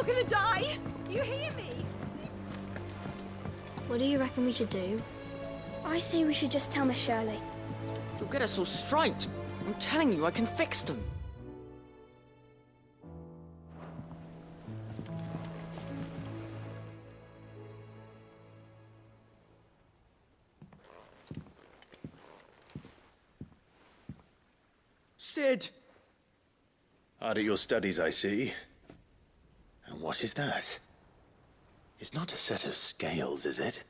not gonna die! You hear me? What do you reckon we should do? I say we should just tell Miss Shirley. You'll get us all striped. I'm telling you, I can fix them. Sid! Hard at your studies, I see. And what is that? It's not a set of scales, is it?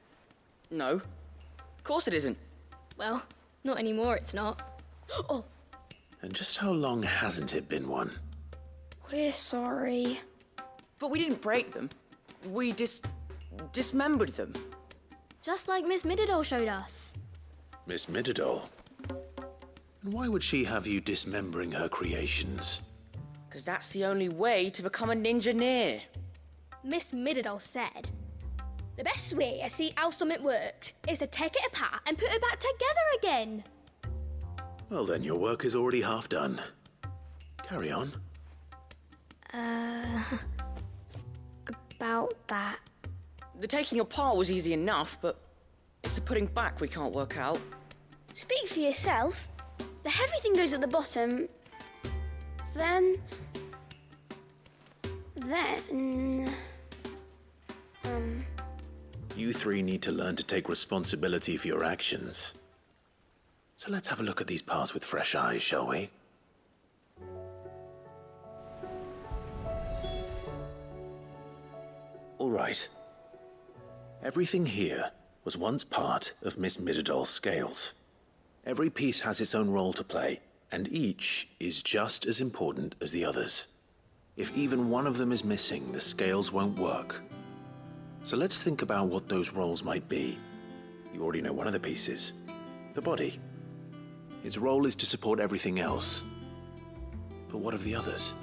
No. Of course it isn't. Well, not anymore, it's not. Oh! And just how long hasn't it been one? We're sorry. But we didn't break them. We dismembered them. Just like Miss Middledore showed us. Miss Middledore? And why would she have you dismembering her creations? Because that's the only way to become a ninja-neer. Miss Middledore said, the best way to see how something worked is to take it apart and put it back together again. Well then, your work is already half done. Carry on. About that. The taking apart was easy enough, but it's the putting back we can't work out. Speak for yourself. The heavy thing goes at the bottom. Then... You three need to learn to take responsibility for your actions. So let's have a look at these parts with fresh eyes, shall we? All right. Everything here was once part of Miss Middeldoll's scales. Every piece has its own role to play, and each is just as important as the others. If even one of them is missing, the scales won't work. So let's think about what those roles might be. You already know one of the pieces, the body. Its role is to support everything else. But what of the others?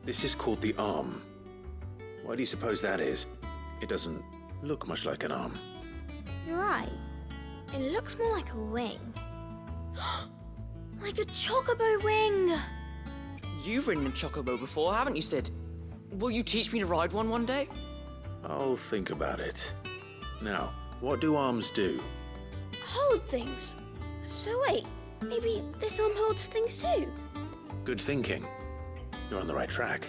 This is called the arm. Why do you suppose that is? It doesn't look much like an arm. You're right. It looks more like a wing. Like a chocobo wing! You've ridden a chocobo before, haven't you, Sid? Will you teach me to ride one day? I'll think about it. Now, what do arms do? Hold things. So wait, maybe this arm holds things too? Good thinking. You're on the right track.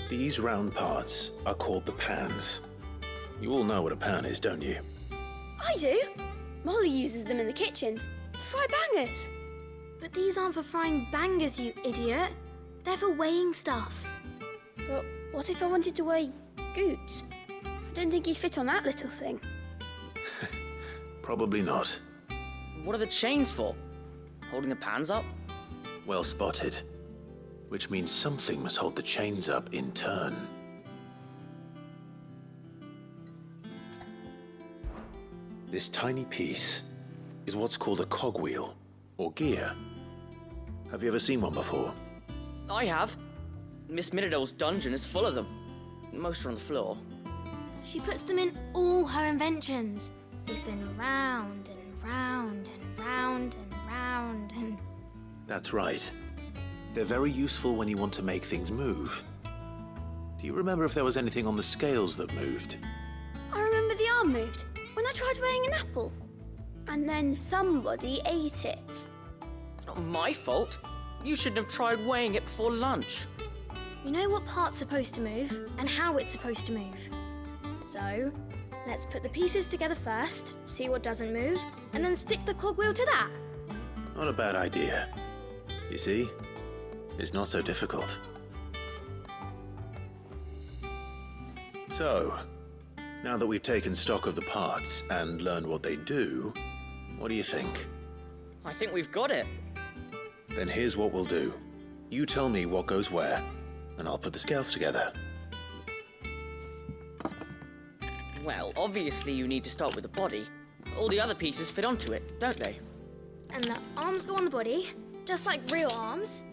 These round parts are called the pans. You all know what a pan is, don't you? I do. Molly uses them in the kitchens to fry bangers. But these aren't for frying bangers, you idiot. They're for weighing stuff. But what if I wanted to weigh Goots? I don't think he'd fit on that little thing. Probably not. What are the chains for? Holding the pans up? Well spotted. Which means something must hold the chains up in turn. This tiny piece is what's called a cogwheel, or gear. Have you ever seen one before? I have. Miss Middledor's dungeon is full of them. Most are on the floor. She puts them in all her inventions. They spin round and round and round and round and... That's right. They're very useful when you want to make things move. Do you remember if there was anything on the scales that moved? I remember the arm moved when I tried weighing an apple. And then somebody ate it. Not my fault. You shouldn't have tried weighing it before lunch. You know what part's supposed to move and how it's supposed to move. So, let's put the pieces together first, see what doesn't move, and then stick the cogwheel to that. Not a bad idea. You see? It's not so difficult. So, now that we've taken stock of the parts and learned what they do, what do you think? I think we've got it. Then here's what we'll do. You tell me what goes where, and I'll put the scales together. Well, obviously you need to start with the body. All the other pieces fit onto it, don't they? And the arms go on the body, just like real arms.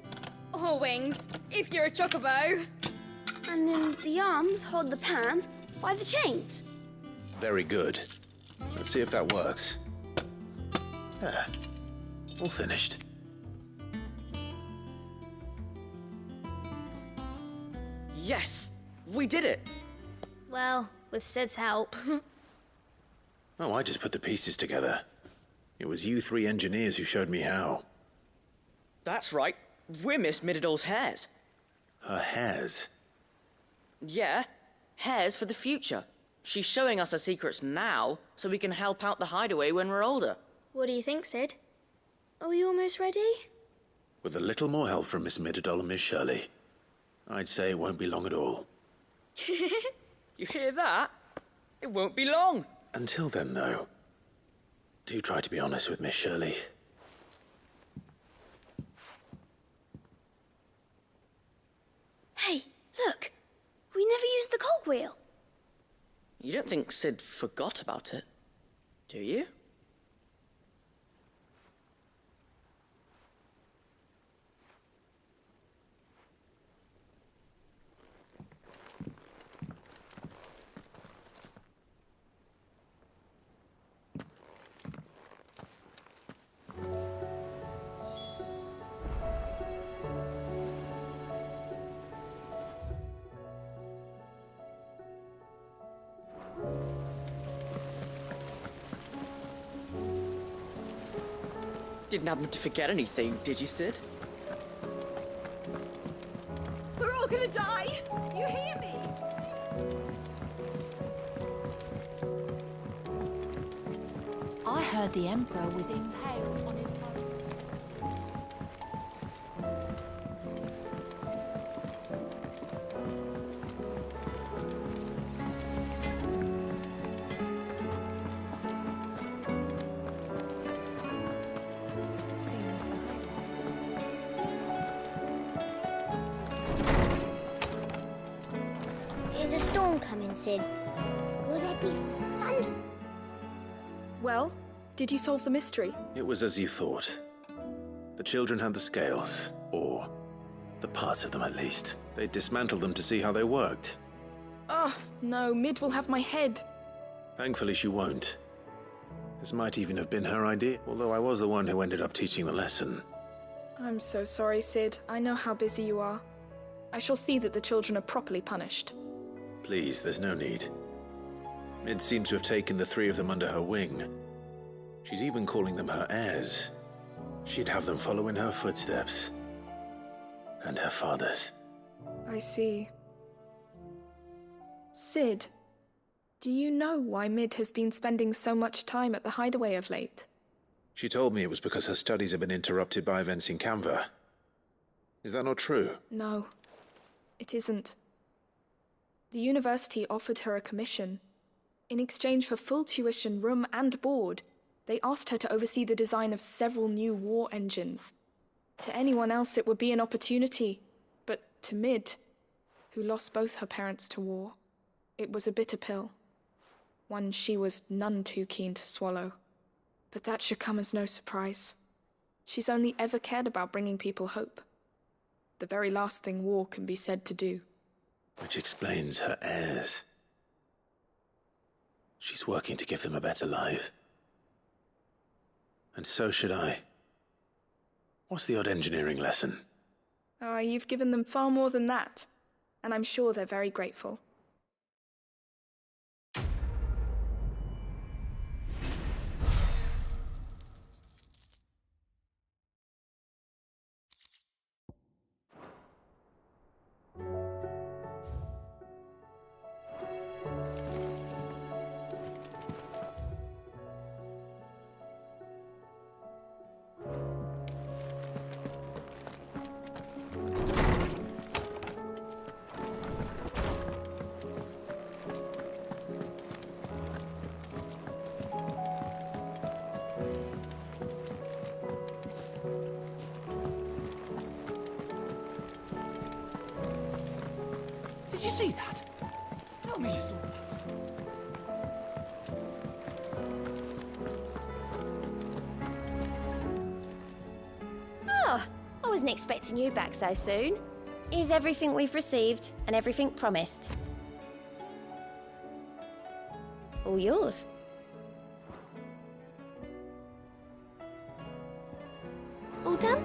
Or wings, if you're a chocobo. And then the arms hold the pans by the chains. Very good. Let's see if that works. Ah, all finished. Yes! We did it! Well, with Sid's help. Oh, I just put the pieces together. It was you three engineers who showed me how. That's right. We're Miss Mididol's hairs. Her hairs? Yeah, hairs for the future. She's showing us her secrets now, so we can help out the hideaway when we're older. What do you think, Sid? Are we almost ready? With a little more help from Miss Mididol and Miss Shirley, I'd say it won't be long at all. You hear that? It won't be long. Until then, though, do try to be honest with Miss Shirley. Hey, look! We never used the cogwheel. You don't think Sid forgot about it, do you? Didn't happen to forget anything, did you, Sid? We're all gonna die! You hear me? I heard the Emperor was impaled on his boat. Seems the Is a storm coming, Sid? Will there be thunder? Well, did you solve the mystery? It was as you thought. The children had the scales, or the parts of them at least. They dismantled them to see how they worked. Oh, no, Mid will have my head. Thankfully, she won't. This might even have been her idea, although I was the one who ended up teaching the lesson. I'm so sorry, Sid. I know how busy you are. I shall see that the children are properly punished. Please, there's no need. Mid seems to have taken the three of them under her wing. She's even calling them her heirs. She'd have them follow in her footsteps. And her father's. I see. Sid, do you know why Mid has been spending so much time at the hideaway of late? She told me it was because her studies have been interrupted by events in Canva. Is that not true? No, it isn't. The university offered her a commission. In exchange for full tuition, room and board, they asked her to oversee the design of several new war engines. To anyone else it would be an opportunity, but to Mid, who lost both her parents to war, it was a bitter pill. One she was none too keen to swallow. But that should come as no surprise. She's only ever cared about bringing people hope. The very last thing war can be said to do. Which explains her heirs. She's working to give them a better life. And so should I. What's the odd engineering lesson? Oh, you've given them far more than that. And I'm sure they're very grateful. Did you see that? Tell me you saw that. Oh, I wasn't expecting you back so soon. Is everything we've received and everything promised? All yours. All done?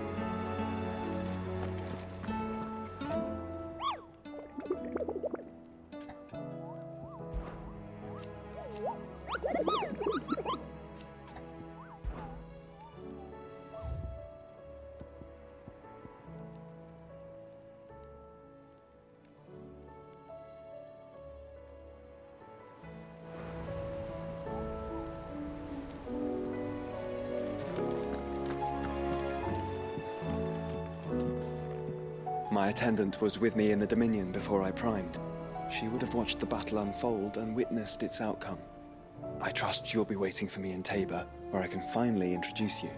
My attendant was with me in the Dominion before I primed. She would have watched the battle unfold and witnessed its outcome. I trust you'll be waiting for me in Tabor, where I can finally introduce you.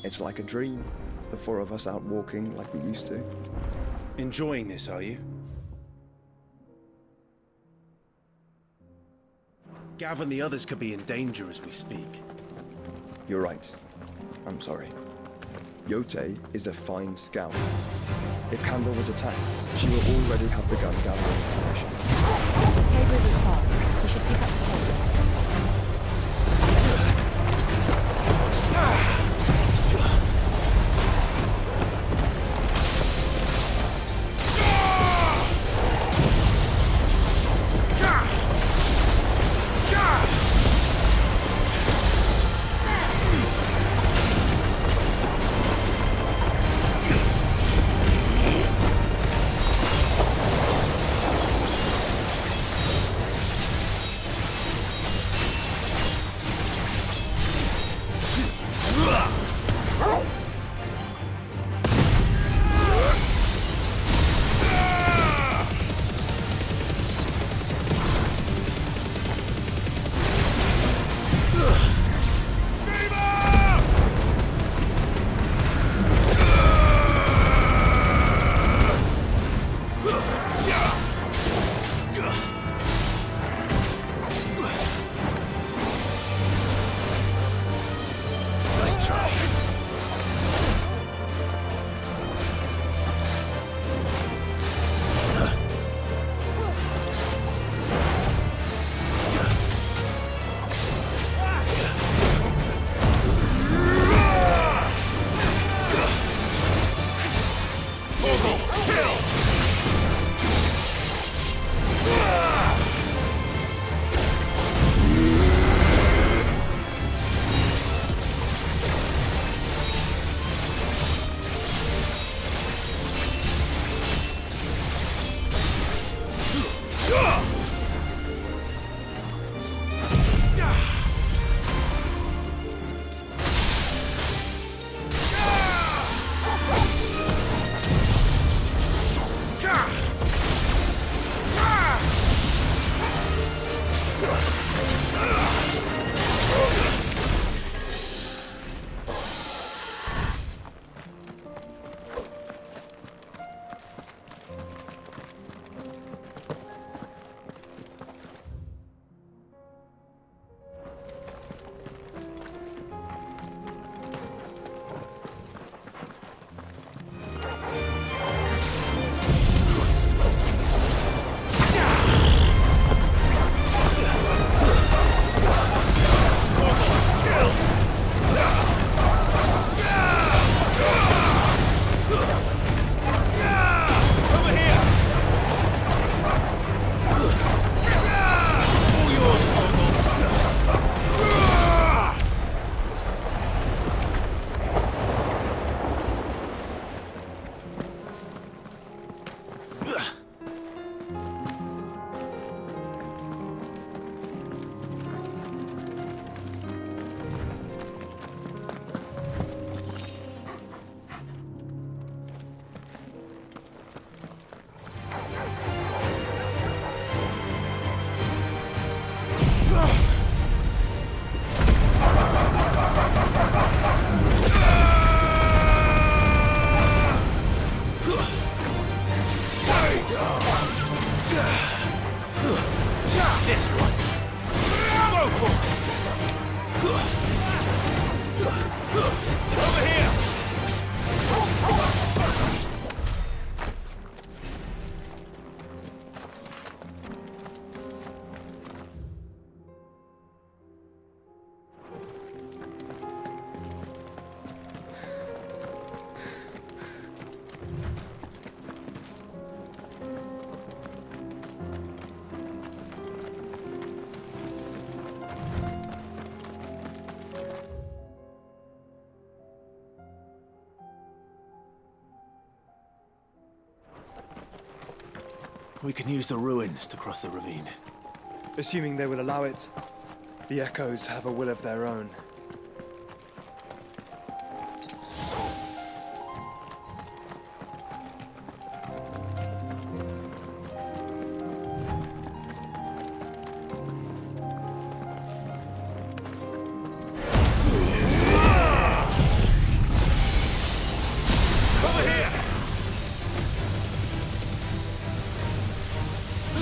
It's like a dream. The four of us out walking like we used to. Enjoying this, are you? Gav and the others could be in danger as we speak. You're right. I'm sorry. Yote is a fine scout. If Kandor was attacked, she will already have begun gathering information. Tabor isn't far. We should pick up the pace. Over here! We can use the ruins to cross the ravine. Assuming they will allow it, the Echoes have a will of their own. Over here!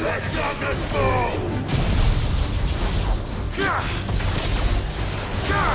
Let darkness fall! Gah! Gah!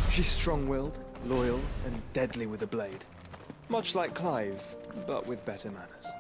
She's strong-willed, loyal, and deadly with a blade. Much like Clive, but with better manners.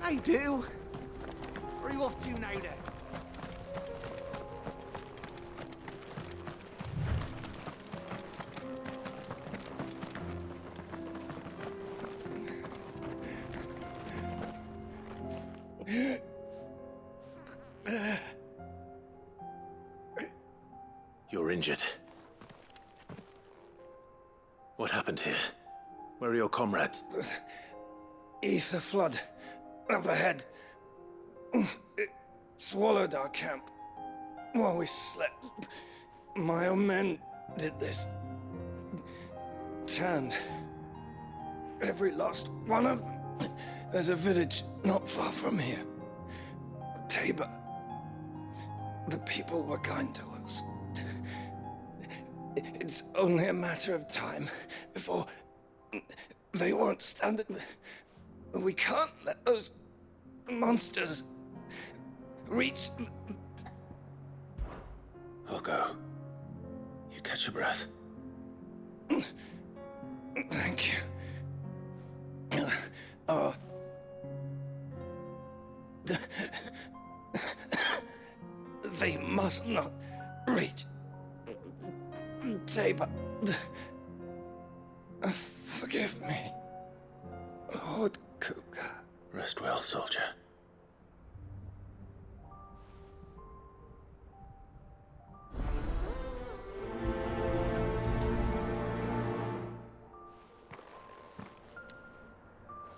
Hey, do. Where are you off to now, then? You're injured. What happened here? Where are your comrades? Ether flood. Up ahead. It swallowed our camp while we slept. My own men did this. Turned. Every last one of them. There's a village not far from here. Tabor. The people were kind to us. It's only a matter of time before they won't stand it. We can't let those monsters reach. I'll go. You catch your breath. Thank you. They must not reach Tabor. Forgive me, Lord Kuka. Rest well, soldier.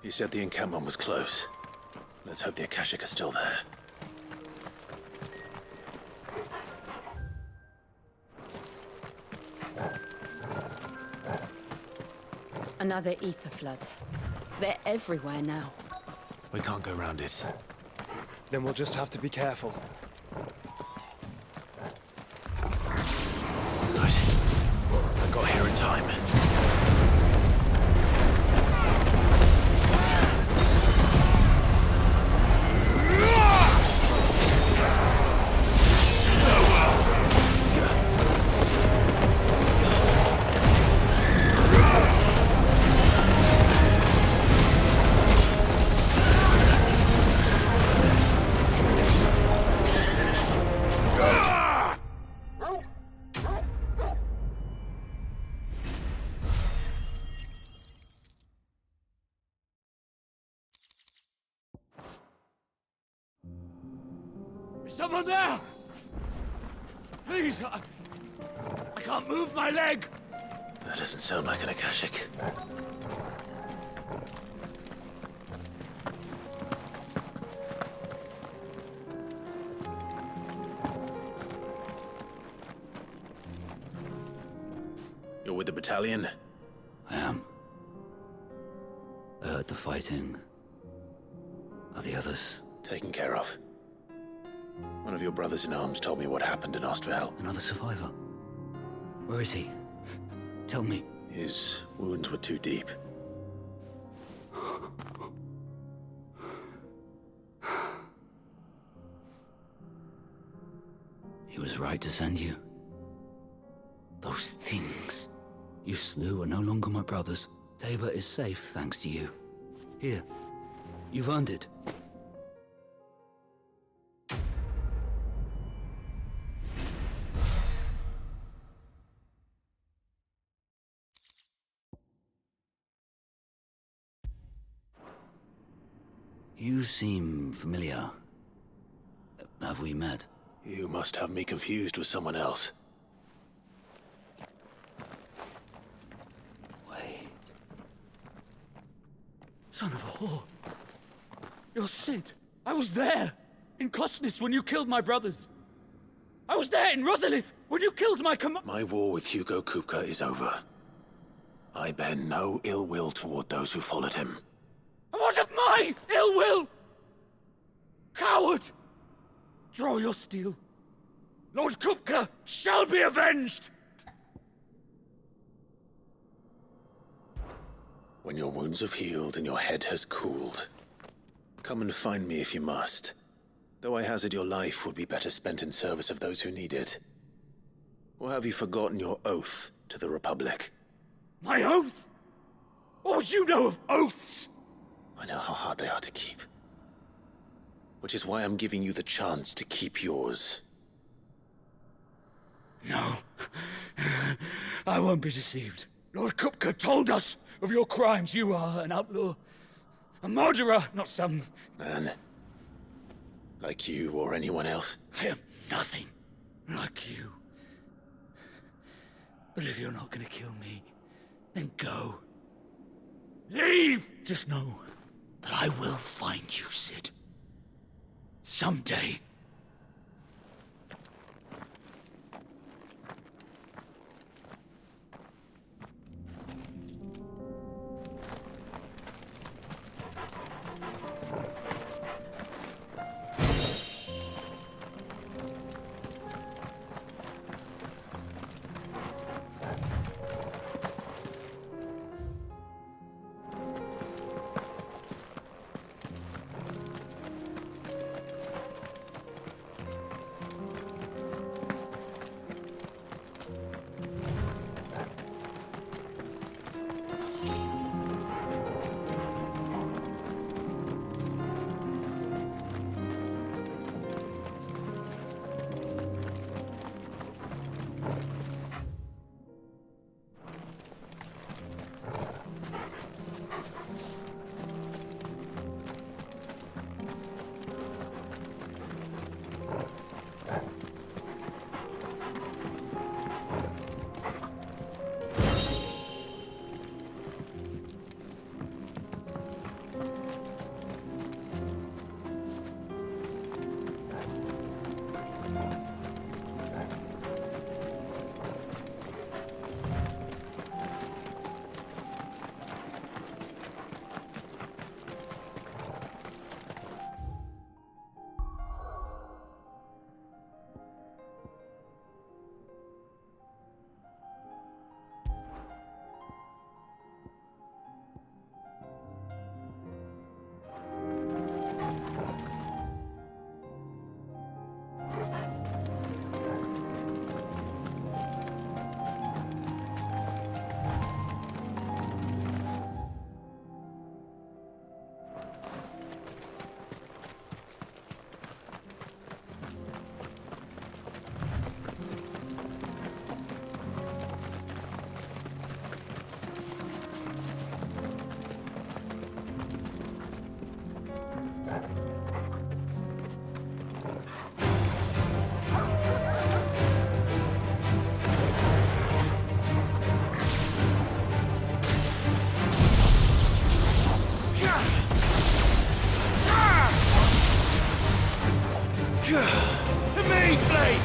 You said the encampment was close. Let's hope the Akashic are still there. Another ether flood. They're everywhere now. We can't go round it. Then we'll just have to be careful. Good. I got here in time. Someone there! Please, I can't move my leg! That doesn't sound like an Akashic. You're with the battalion? I am. I heard the fighting. Are the others? Taken care of. One of your brothers-in-arms told me what happened in Ostval. Another survivor? Where is he? Tell me. His wounds were too deep. He was right to send you. Those things you slew are no longer my brothers. Tabor is safe thanks to you. Here, you've earned it. You seem familiar. Have we met? You must have me confused with someone else. Wait. Son of a whore. You're Sid. I was there. In Kosnis when you killed my brothers. I was there in Rosalith when you killed my My war with Hugo Kupka is over. I bear no ill will toward those who followed him. What of my ill will? Coward! Draw your steel. Lord Kupka shall be avenged! When your wounds have healed and your head has cooled, come and find me if you must. Though I hazard your life would be better spent in service of those who need it. Or have you forgotten your oath to the Republic? My oath? What would you know of oaths? I know how hard they are to keep. Which is why I'm giving you the chance to keep yours. No. I won't be deceived. Lord Kupka told us of your crimes. You are an outlaw. A murderer, not some... Man. Like you or anyone else. I am nothing like you. But if you're not gonna kill me, then go. Leave! Just know that I will find you, Sid. Someday. To me, Flame!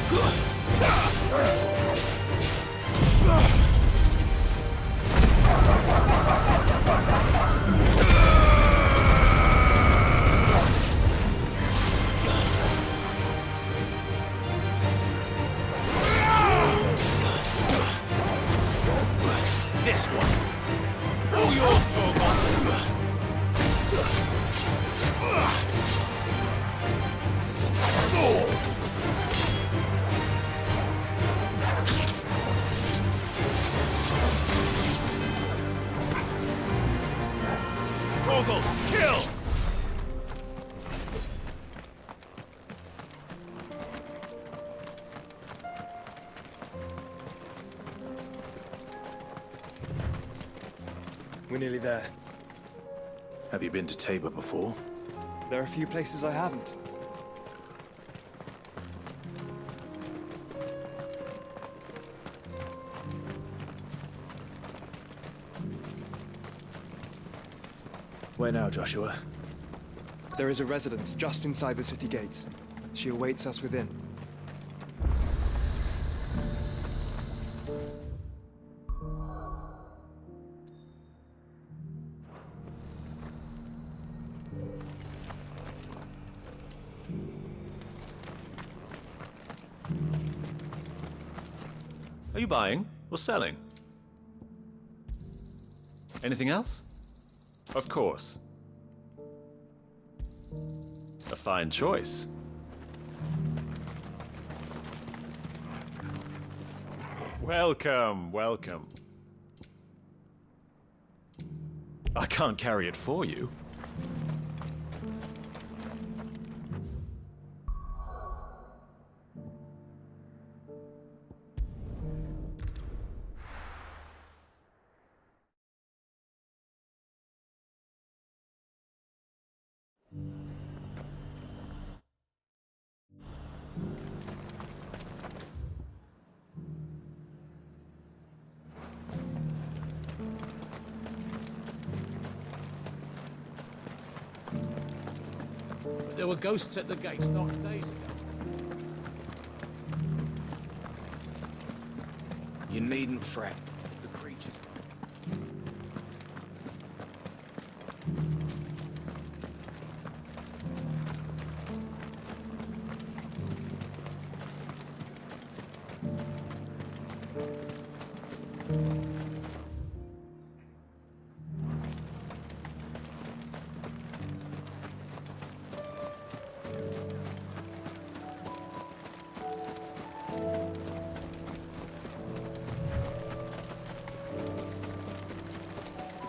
This one. All yours, Torgon. Torgal, kill! We're nearly there. Have you been to Tabor before? There are a few places I haven't. Where now, Joshua? There is a residence just inside the city gates. She awaits us within. Are you buying or selling? Anything else? Of course. A fine choice. Welcome, welcome. I can't carry it for you. There were ghosts at the gates not days ago. You needn't fret. The creatures.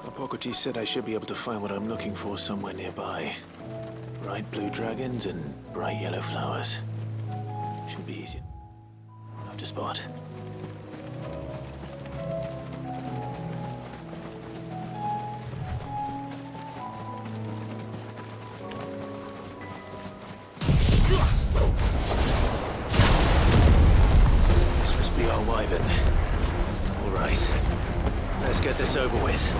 Hippocrates said I should be able to find what I'm looking for somewhere nearby. Bright blue dragons and bright yellow flowers. Should be easy enough to spot. This must be our wyvern. All right. Let's get this over with.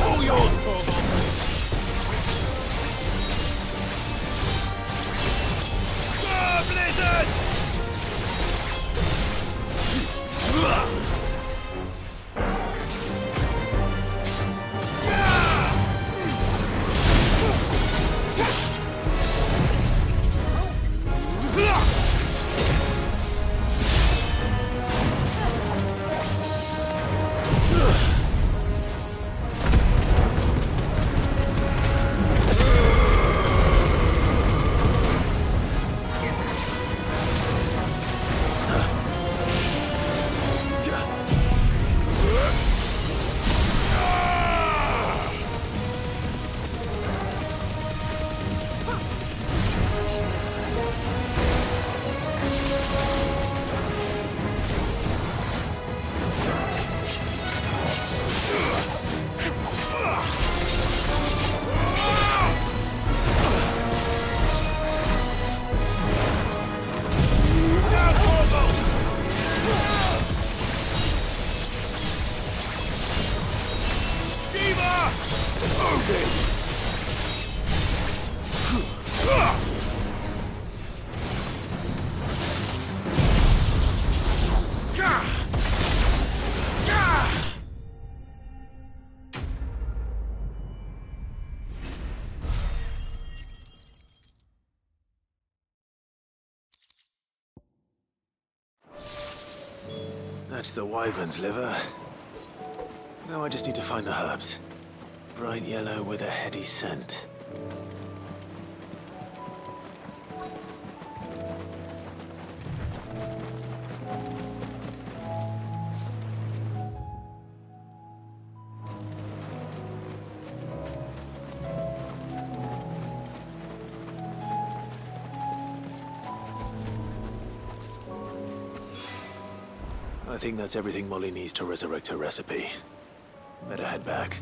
All That's the wyvern's liver. Now I just need to find the herbs. Bright yellow with a heady scent. I think that's everything Molly needs to resurrect her recipe. Better head back.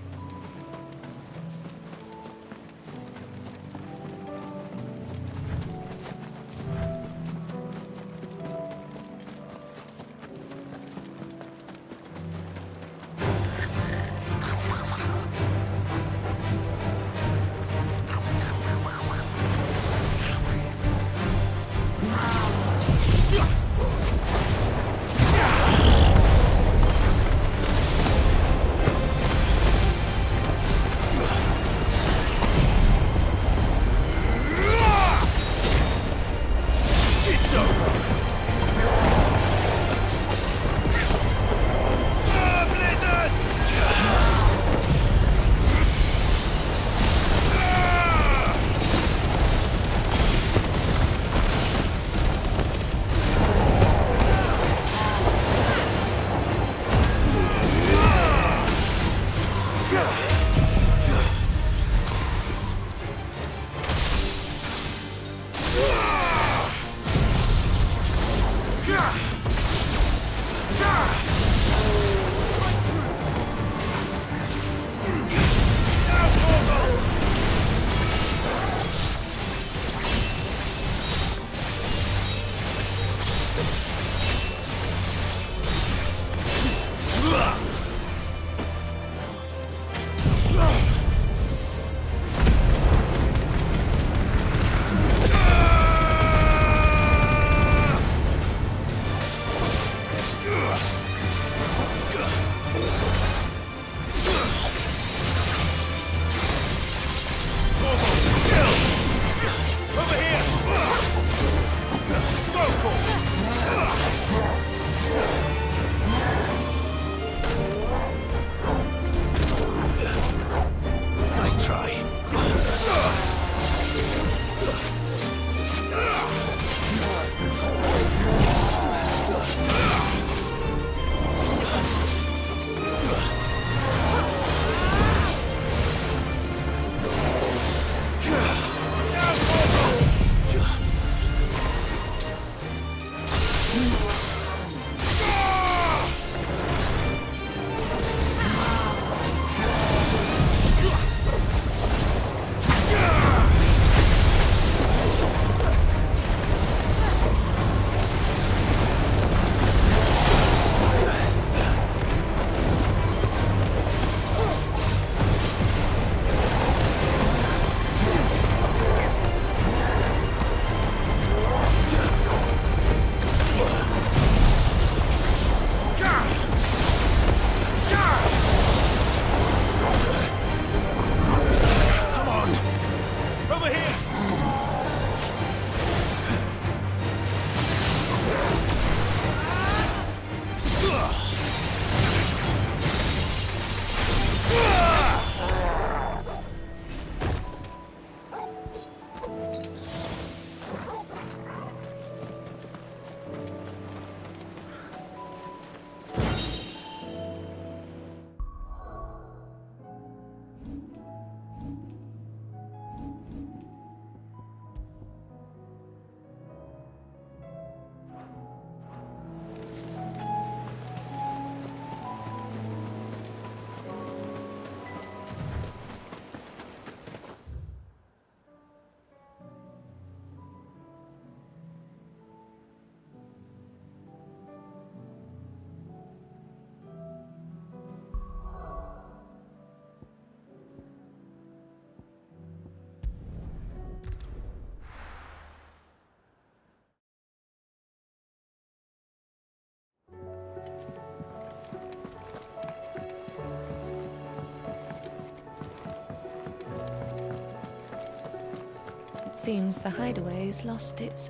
Seems the hideaway's lost its...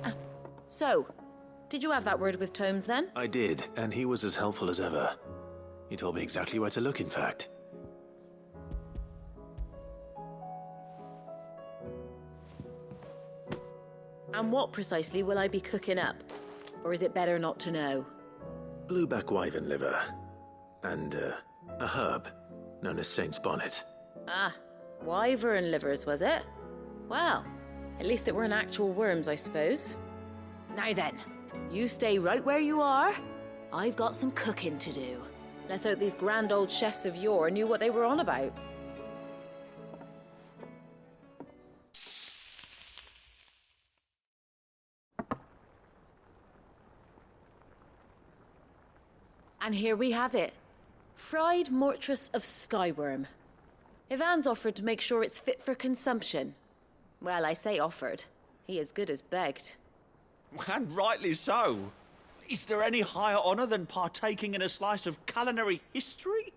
So, Did you have that word with Tomes then? I did, and he was as helpful as ever. He told me exactly where to look, in fact. And what precisely will I be cooking up? Or is it better not to know? Blueback wyvern liver. And, a herb known as Saint's Bonnet. Ah, wyvern livers, was it? Well, at least it weren't actual worms, I suppose. Now then, you stay right where you are. I've got some cooking to do. Let's hope these grand old chefs of yore knew what they were on about. And here we have it. Fried mortress of skyworm. Ivan's offered to make sure it's fit for consumption. Well, I say offered. He as good as begged. And rightly so. Is there any higher honor than partaking in a slice of culinary history?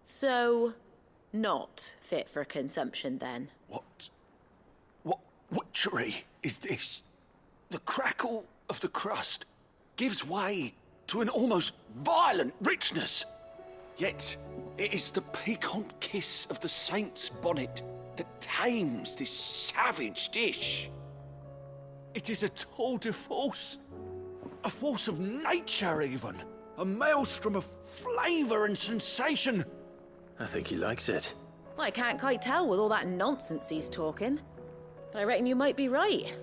So, not fit for consumption then? What witchery is this? The crackle of the crust gives way to an almost violent richness. Yet, it is the piquant kiss of the saint's bonnet that tames this savage dish. It is a tour de force, a force of nature even, a maelstrom of flavour and sensation. I think he likes it. Well, I can't quite tell with all that nonsense he's talking. But I reckon you might be right.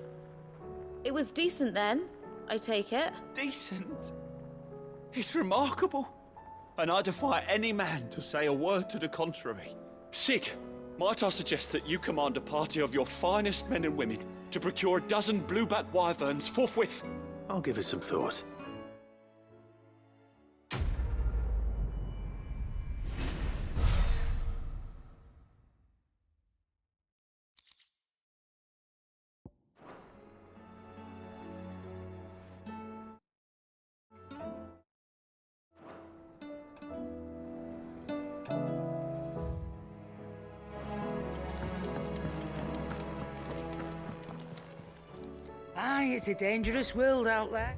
It was decent then, I take it. Decent? It's remarkable. And I defy any man to say a word to the contrary. Sid, might I suggest that you command a party of your finest men and women to procure a dozen blueback wyverns forthwith? I'll give it some thought. Aye, it's a dangerous world out there.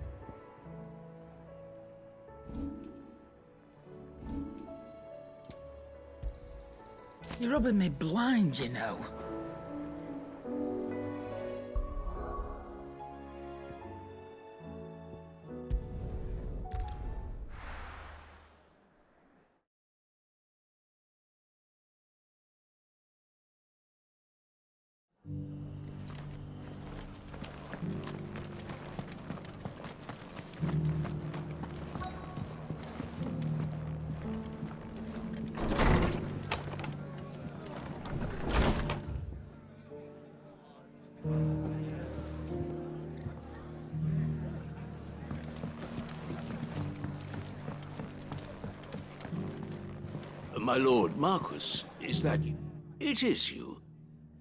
You're rubbing me blind, you know. My lord Marquis, is that you? It is you.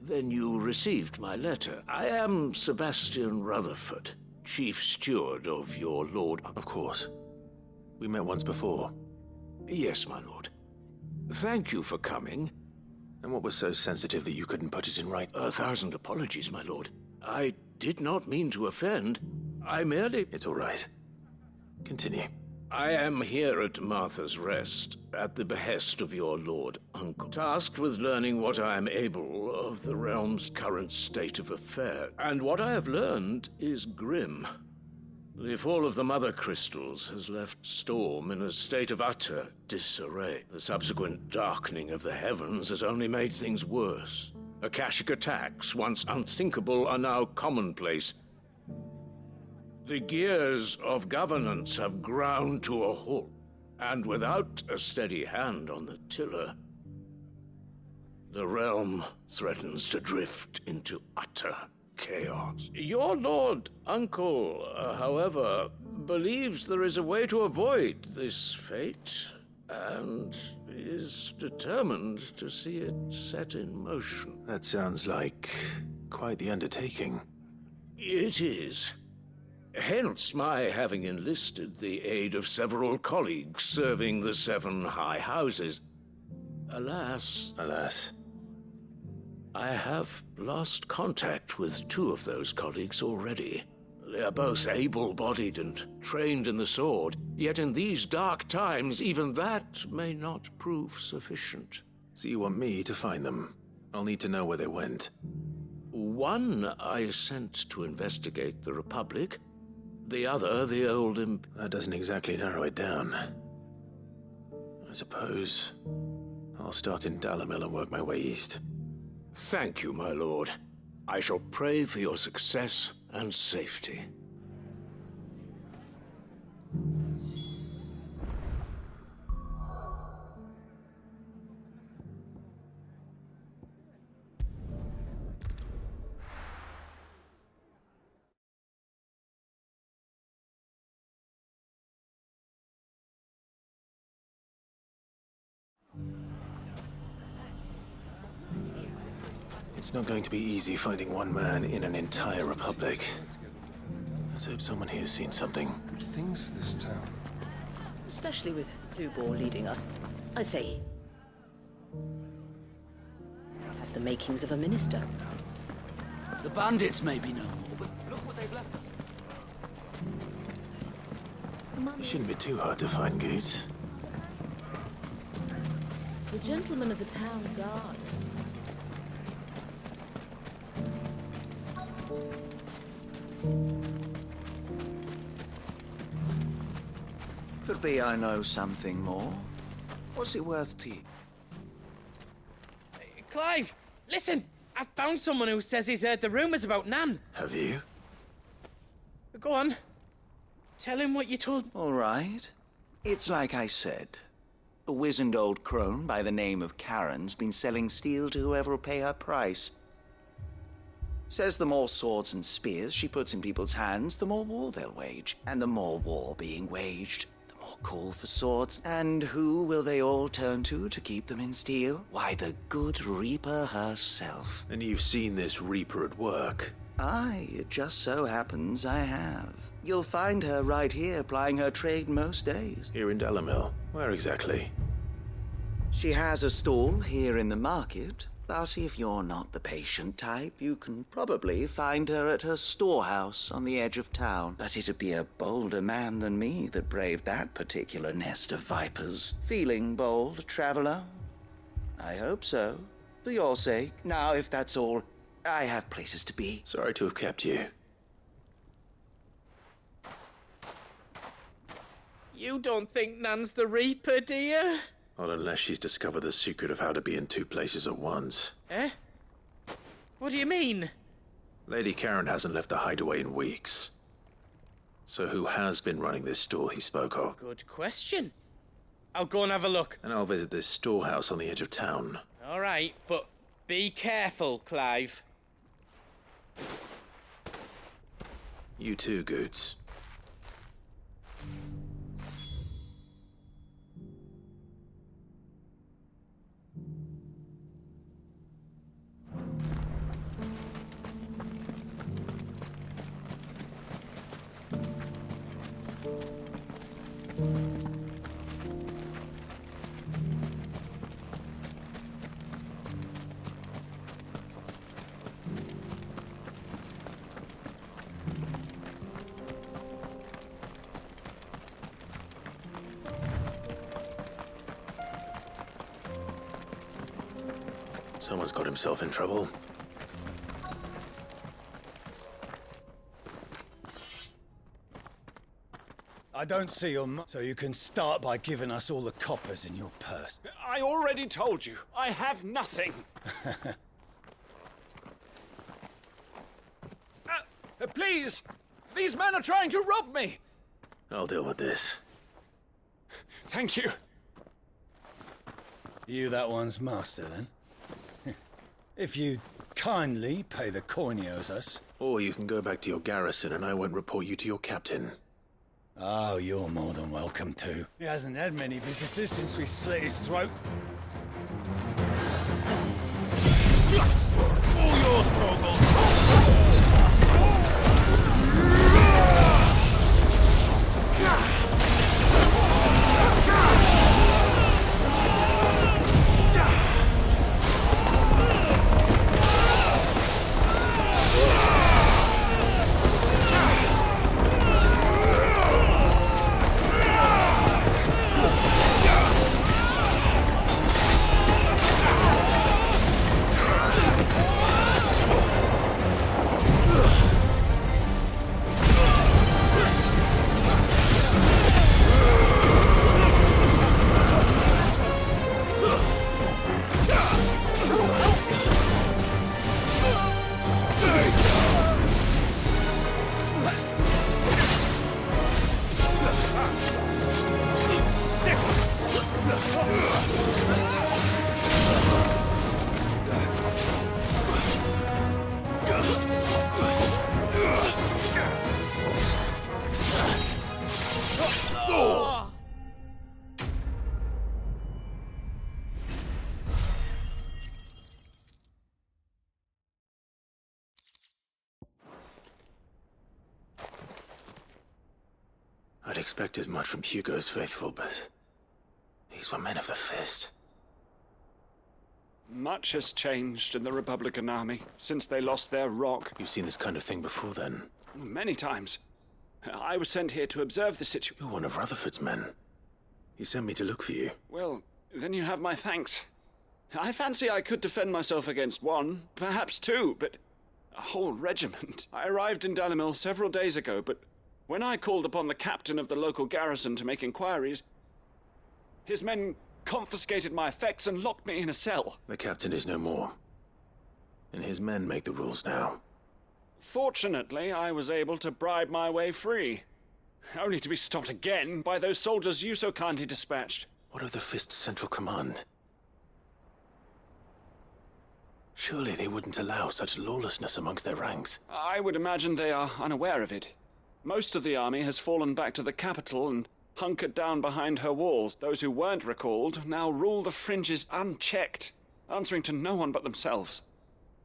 Then you received my letter. I am Sebastian Rutherford, Chief Steward of your lord. Of course. We met once before. Yes, my lord. Thank you for coming. And what was so sensitive that you couldn't put it in writing? 1,000 apologies, my lord. I did not mean to offend. I merely... It's all right. Continue. I am here at Martha's Rest, at the behest of your lord uncle, tasked with learning what I am able of the realm's current state of affairs. And what I have learned is grim. The fall of the Mother Crystals has left Storm in a state of utter disarray. The subsequent darkening of the heavens has only made things worse. Akashic attacks, once unthinkable, are now commonplace. The gears of governance have ground to a halt, and without a steady hand on the tiller, the realm threatens to drift into utter chaos. Your lord uncle, however, believes there is a way to avoid this fate, and is determined to see it set in motion. That sounds like quite the undertaking. It is. Hence my having enlisted the aid of several colleagues serving the 7 high houses. Alas, I have lost contact with 2 of those colleagues already. They are both able-bodied and trained in the sword, yet in these dark times, even that may not prove sufficient. So you want me to find them? I'll need to know where they went. One I sent to investigate the Republic. The other, the old imp... That doesn't exactly narrow it down. I suppose I'll start in Dalamil and work my way east. Thank you, my lord. I shall pray for your success and safety. It's not going to be easy finding one man in an entire republic. Let's hope someone here's seen something. Good things for this town. Especially with Lubor leading us. I say, has the makings of a minister. The bandits may be no more, but look what they've left us. It shouldn't be too hard to find goods. The gentleman of the town guard. Could be I know something more. What's it worth to you? Clive, listen! I found someone who says he's heard the rumours about Nan. Have you? Go on. Tell him what you told... All right. It's like I said. A wizened old crone by the name of Karen's been selling steel to whoever will pay her price. Says the more swords and spears she puts in people's hands, the more war they'll wage. And the more war being waged, the more call for swords. And who will they all turn to keep them in steel? Why, the good Reaper herself. And you've seen this Reaper at work? Aye, it just so happens I have. You'll find her right here plying her trade most days. Here in Dalamil? Where exactly? She has a stall here in the market. But if you're not the patient type, you can probably find her at her storehouse on the edge of town. But it'd be a bolder man than me that braved that particular nest of vipers. Feeling bold, traveler? I hope so. For your sake. Now, if that's all, I have places to be. Sorry to have kept you. You don't think Nan's the Reaper, do you? Not unless she's discovered the secret of how to be in 2 places at once. Eh? What do you mean? Lady Karen hasn't left the hideaway in weeks. So who has been running this store he spoke of? Good question. I'll go and have a look. And I'll visit this storehouse on the edge of town. All right, but be careful, Clive. You too, Goots. Someone's got himself in trouble. I don't see your so you can start by giving us all the coppers in your purse. I already told you, I have nothing. Please! These men are trying to rob me! I'll deal with this. Thank you. You that one's master, then? If you'd kindly pay the coin he owes us. Or you can go back to your garrison and I won't report you to your captain. Oh, you're more than welcome to. He hasn't had many visitors since we slit his throat. All yours, Torgal! expect as much from Hugo's faithful, but these were men of the fist. Much has changed in the Republican army since they lost their rock. You've seen this kind of thing before, then? Many times. I was sent here to observe the situation. You're one of Rutherford's men. He sent me to look for you. Well, then you have my thanks. I fancy I could defend myself against one, perhaps two, but a whole regiment. I arrived in Dalimil several days ago, but when I called upon the captain of the local garrison to make inquiries, his men confiscated my effects and locked me in a cell. The captain is no more, and his men make the rules now. Fortunately, I was able to bribe my way free, only to be stopped again by those soldiers you so kindly dispatched. What of the Fist's Central Command? Surely they wouldn't allow such lawlessness amongst their ranks. I would imagine they are unaware of it. Most of the army has fallen back to the capital and hunkered down behind her walls. Those who weren't recalled now rule the fringes unchecked, answering to no one but themselves.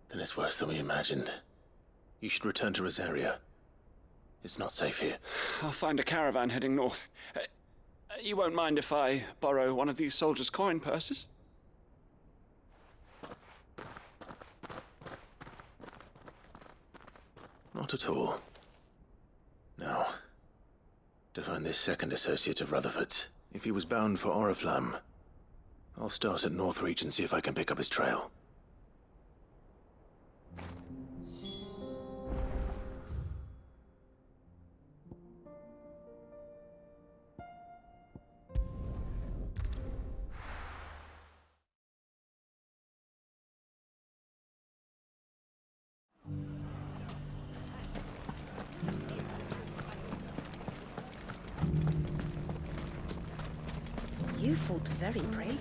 Then it's worse than we imagined. You should return to Rosaria. It's not safe here. I'll find a caravan heading north. You won't mind if I borrow one of these soldiers' coin purses? Not at all. Now, to find this second associate of Rutherford's. If he was bound for Oriflamme, I'll start at Northreach and see if I can pick up his trail. You fought very bravely.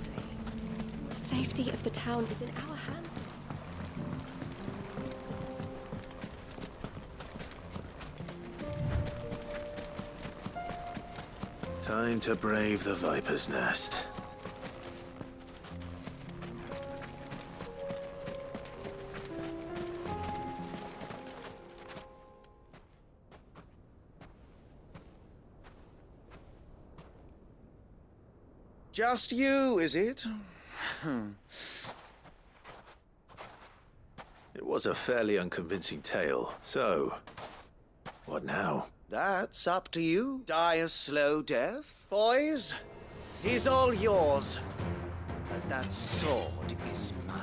The safety of the town is in our hands. Time to brave the Viper's Nest. Just you, is it? It was a fairly unconvincing tale. So, what now? That's up to you. Die a slow death, boys. He's all yours. But that sword is mine.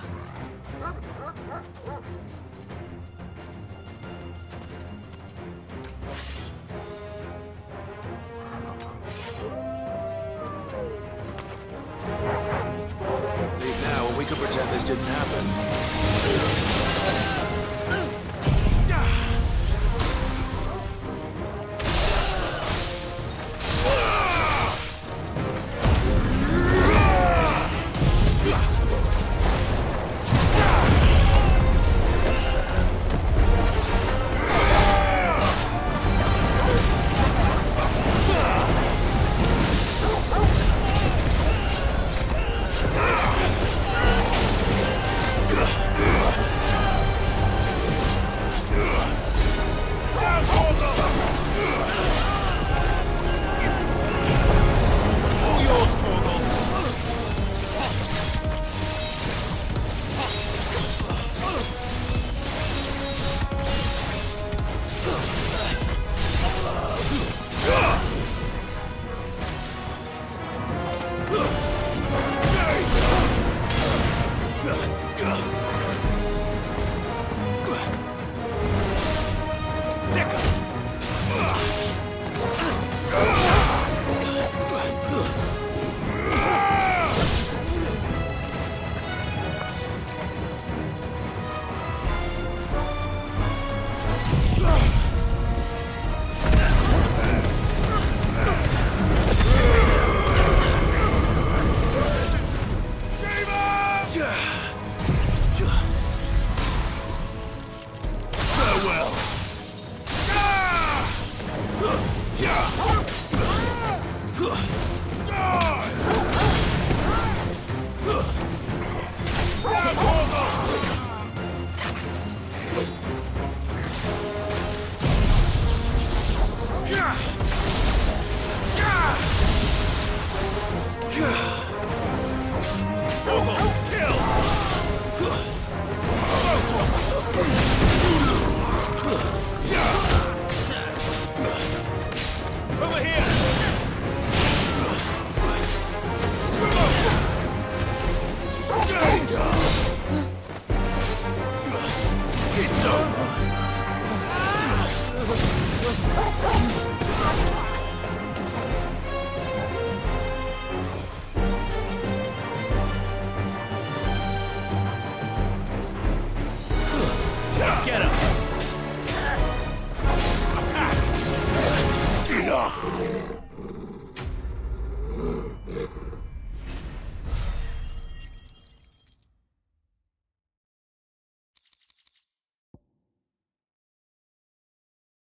Leave now, and we could pretend this didn't happen. Farewell.